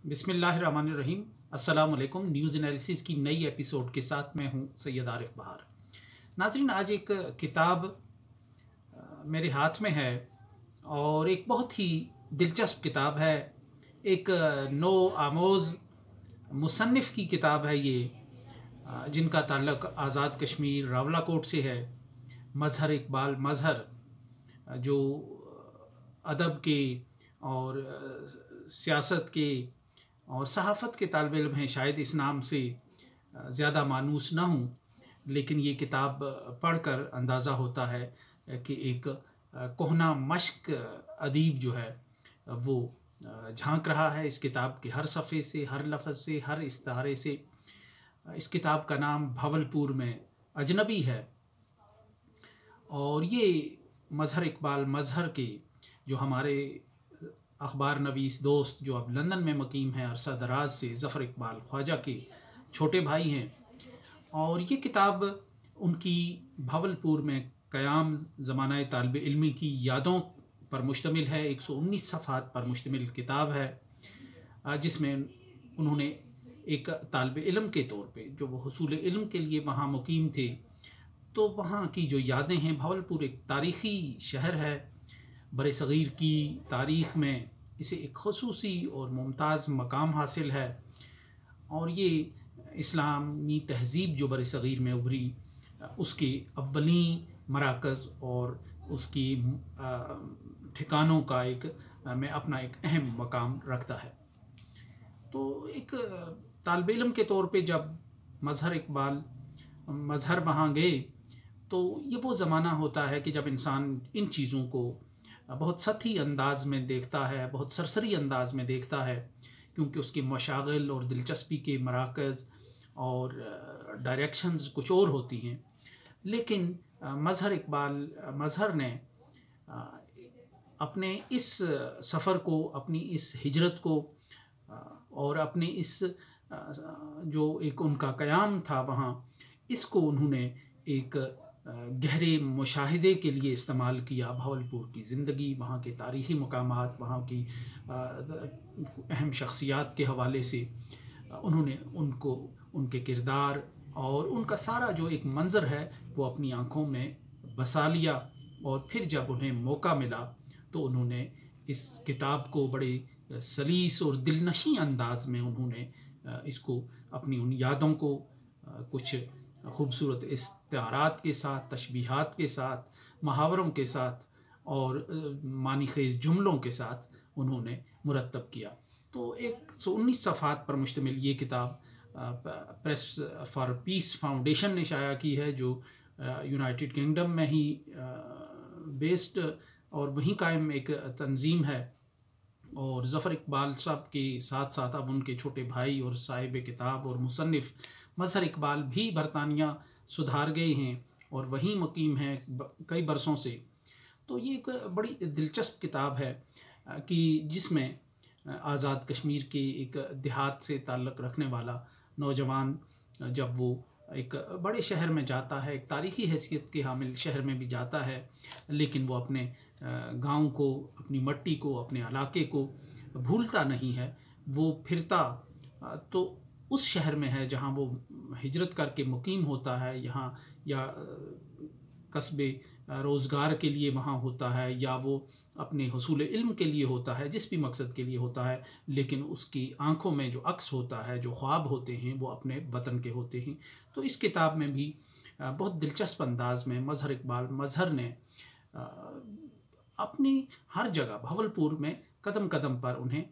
बिस्मिल्लाहिर्रहमानिर्रहीम। अस्सलाम वालेकुम। न्यूज़ एनालिसिस की नई एपिसोड के साथ मैं हूं सैयद आरिफ बहार। नाज़रीन, आज एक किताब मेरे हाथ में है और एक बहुत ही दिलचस्प किताब है। एक नो आमोज़ मुसन्निफ़ की किताब है ये, जिनका ताल्लुक़ आज़ाद कश्मीर रावलाकोट से है। मज़हर इकबाल मज़हर, जो अदब के और सियासत के और सहाफ़त के तालिब इल्म हैं। शायद इस नाम से ज़्यादा मानूस ना हूँ, लेकिन ये किताब पढ़कर अंदाज़ा होता है कि एक कोहना मश्क अदीब जो है वो झांक रहा है इस किताब के हर सफ़े से, हर लफ्ज़ से, हर इस्तारे से। इस किताब का नाम भावलपुर में अजनबी है और ये मज़हर इकबाल मज़हर के जो हमारे अखबार नवीस दोस्त जो अब लंदन में मुकीम हैं अरसा दराज से, ज़फ़र इकबाल ख्वाजा के छोटे भाई हैं। और ये किताब उनकी भावलपुर में क़याम ज़माना तालिब इल्मी की यादों पर मुश्तमिल है। 119 सफ़हात पर मुश्तमिल किताब है, जिसमें उन्होंने एक तालिब इल्म के तौर पे जो वो हुसूल इल्म के लिए वहाँ मुकीम थे, तो वहाँ की जो यादें हैं। भावलपुर एक तारीख़ी शहर है, बरसग़ीर की तारीख़ में इसे एक ख़ुसूसी और मुमताज़ मकाम हासिल है। और ये इस्लामी तहज़ीब जो बरसग़ीर में उभरी, उसके अव्वलीन मराकज़ और उसकी ठिकानों का एक में अपना एक अहम मकाम रखता है। तो एक तालिब इल्म के तौर पे जब मज़हर इकबाल मज़हर वहाँ गए, तो ये वो ज़माना होता है कि जब इंसान इन चीज़ों को बहुत सतही अंदाज में देखता है, बहुत सरसरी अंदाज में देखता है, क्योंकि उसकी मशागिल और दिलचस्पी के मराकज़ और डायरेक्शंस कुछ और होती हैं। लेकिन मज़हर इकबाल मज़हर ने अपने इस सफ़र को, अपनी इस हिजरत को और अपने इस जो एक उनका क़याम था वहाँ, इसको उन्होंने एक गहरे मुशाहिदे के लिए इस्तेमाल किया। भावलपुर की ज़िंदगी, वहाँ के तारीख़ी मकामात, वहाँ की अहम शख्सियात के हवाले से उन्होंने उनको, उनके किरदार और उनका सारा जो एक मंज़र है वो अपनी आँखों में बसा लिया। और फिर जब उन्हें मौका मिला तो उन्होंने इस किताब को बड़े सलीस और दिलनशी अंदाज़ में उन्होंने इसको अपनी उन यादों को कुछ ख़ूबसूरत इस्तिआरात के साथ, तशबीहात के साथ, मुहावरों के साथ और मानी-ख़ेज़ जुमलों के साथ उन्होंने मुरत्तब किया। तो 119 सफ़हात पर मुश्तमिल ये किताब प्रेस फॉर पीस फाउंडेशन ने शाया की है, जो यूनाइटेड किंगडम में ही बेस्ड और वहीं कायम एक तंजीम है। और ज़फ़र इकबाल साहब के साथ साथ अब उनके छोटे भाई और साहिब किताब और मुसन्निफ़ मज़हर इकबाल भी बरतानिया सुधार गए हैं और वहीं मुकीम हैं कई बरसों से। तो ये एक बड़ी दिलचस्प किताब है कि जिसमें आज़ाद कश्मीर के एक देहात से ताल्लुक़ रखने वाला नौजवान जब वो एक बड़े शहर में जाता है, एक तारीख़ी हैसियत के हामिल शहर में भी जाता है, लेकिन वो अपने गाँव को, अपनी मट्टी को, अपने इलाके को भूलता नहीं है। वो फिरता तो उस शहर में है जहाँ वो हिजरत करके मुकीम होता है, यहाँ या कस्बे रोज़गार के लिए वहाँ होता है, या वो अपने हुसूल इल्म के लिए होता है, जिस भी मकसद के लिए होता है, लेकिन उसकी आँखों में जो अक्स होता है, जो ख्वाब होते हैं, वो अपने वतन के होते हैं। तो इस किताब में भी बहुत दिलचस्प अंदाज में मज़हर इकबाल मज़हर ने अपनी हर जगह भावलपुर में कदम कदम पर उन्हें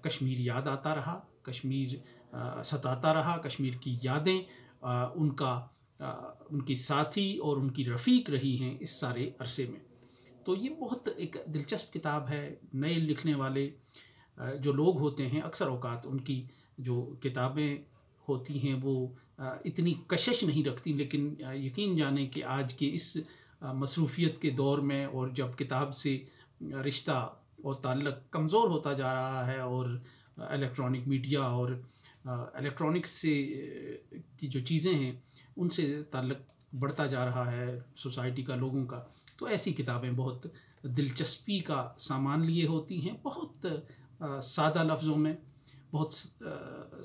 कश्मीर याद आता रहा, कश्मीर सताता रहा, कश्मीर की यादें उनकी साथी और उनकी रफ़ीक रही हैं इस सारे अरसे में। तो ये बहुत एक दिलचस्प किताब है। नए लिखने वाले जो लोग होते हैं, अक्सर औक़ात उनकी जो किताबें होती हैं वो इतनी कशिश नहीं रखती, लेकिन यकीन जाने कि आज के इस मसरूफ़ियत के दौर में, और जब किताब से रिश्ता और ताल्लुक़ कमज़ोर होता जा रहा है और इलेक्ट्रॉनिक मीडिया और इलेक्ट्रॉनिक्स से की जो चीज़ें हैं उनसे ताल्लुक़ बढ़ता जा रहा है सोसाइटी का, लोगों का, तो ऐसी किताबें बहुत दिलचस्पी का सामान लिए होती हैं। बहुत सादा लफ्ज़ों में, बहुत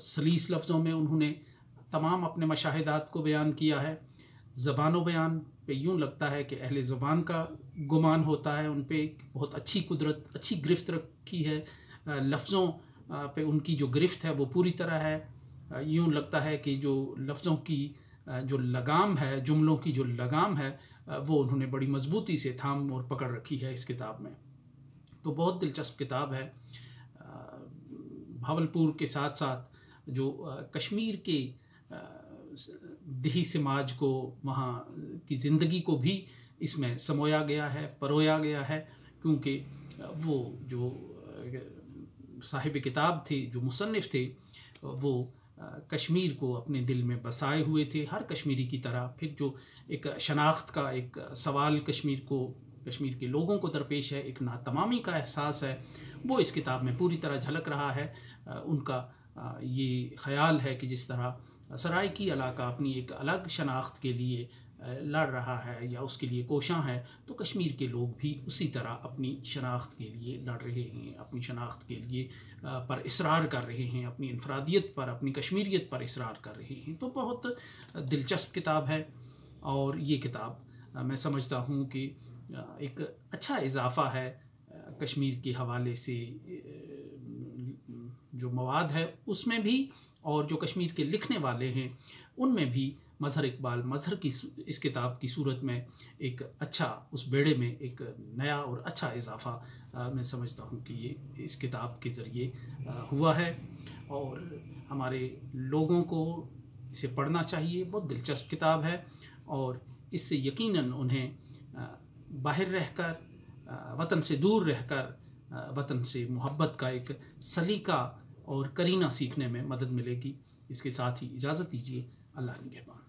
सलीस लफ्ज़ों में उन्होंने तमाम अपने मशाहिदात को बयान किया है। ज़बान बयान पे यूँ लगता है कि अहले ज़बान का गुमान होता है, उन पे बहुत अच्छी कुदरत, अच्छी गिरफ्त रखी है। लफ्ज़ों पे उनकी जो गिरफ्त है वो पूरी तरह है। यूँ लगता है कि जो लफ्ज़ों की जो लगाम है, जुमलों की जो लगाम है, वो उन्होंने बड़ी मज़बूती से थाम और पकड़ रखी है इस किताब में। तो बहुत दिलचस्प किताब है। भावलपुर के साथ साथ जो कश्मीर के देही समाज को, वहाँ की ज़िंदगी को भी इसमें समोया गया है, परोया गया है, क्योंकि वो जो साहिब किताब थे, जो मुसन्निफ़ थे, वो कश्मीर को अपने दिल में बसाए हुए थे, हर कश्मीरी की तरह। फिर जो एक शनाख्त का एक सवाल कश्मीर के लोगों को दरपेश है, एक नातमामी का एहसास है, वो इस किताब में पूरी तरह झलक रहा है। उनका ये ख़याल है कि जिस तरह सराइकी इलाका अपनी एक अलग शनाख्त के लिए लड़ रहा है या उसके लिए कोशां है, तो कश्मीर के लोग भी उसी तरह अपनी शनाख्त के लिए लड़ रहे हैं, अपनी शनाख्त के लिए पर इसरार कर रहे हैं, अपनी इनफरादियत पर, अपनी कश्मीरियत पर इसरार कर रहे हैं। तो बहुत दिलचस्प किताब है, और ये किताब मैं समझता हूँ कि एक अच्छा इजाफ़ा है कश्मीर के हवाले से जो मवाद है उसमें भी, और जो कश्मीर के लिखने वाले हैं उनमें भी। मज़हर इकबाल मज़हर की इस किताब की सूरत में एक अच्छा, उस बेड़े में एक नया और अच्छा इजाफ़ा मैं समझता हूँ कि ये इस किताब के ज़रिए हुआ है, और हमारे लोगों को इसे पढ़ना चाहिए। बहुत दिलचस्प किताब है, और इससे यकीनन उन्हें बाहर रहकर, वतन से दूर रहकर, वतन से मोहब्बत का एक सलीका और करीना सीखने में मदद मिलेगी। इसके साथ ही इजाज़त दीजिए। अल्लाह निगहबान।